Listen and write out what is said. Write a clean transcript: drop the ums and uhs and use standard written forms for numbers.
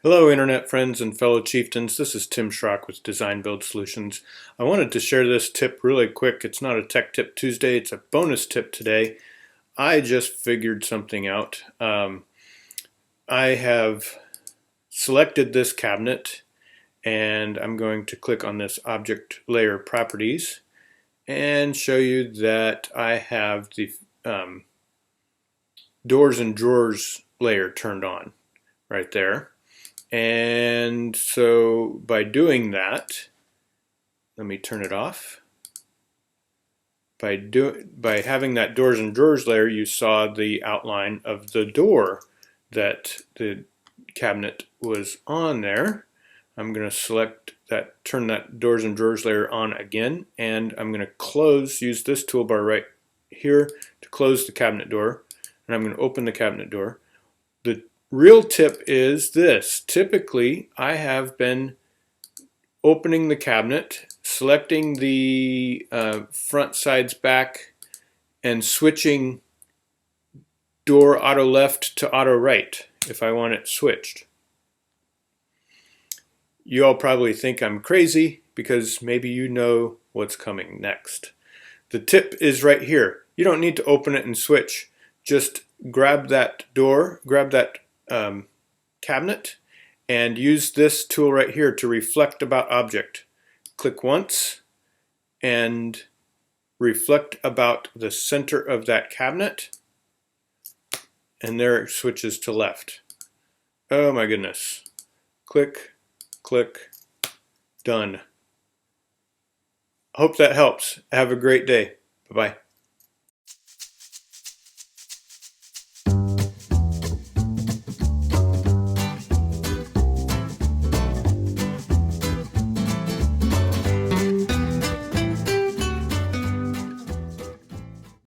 Hello Internet friends and fellow chieftains, this is Tim Schrock with Design Build Solutions. I wanted to share this tip really quick. It's not a Tech Tip Tuesday, it's a bonus tip today. I just figured something out. I have selected this cabinet and I'm going to click on this object layer properties and show you that I have the doors and drawers layer turned on right there. And so by doing that, let me turn it off. By having that doors and drawers layer, you saw the outline of the door that the cabinet was on there. I'm going to select that, turn that doors and drawers layer on again, and I'm going to use this toolbar right here to close the cabinet door, and I'm going to open the cabinet door. The real tip is this. Typically, I have been opening the cabinet, selecting the front, sides, back, and switching door auto left to auto right if I want it switched. You all probably think I'm crazy because maybe you know what's coming next. The tip is right here. You don't need to open it and switch. Just grab that door, grab that cabinet, and use this tool right here to reflect about object. Click once and reflect about the center of that cabinet, and there it switches to left. Oh my goodness. Click, click, done. Hope that helps. Have a great day. Bye-bye.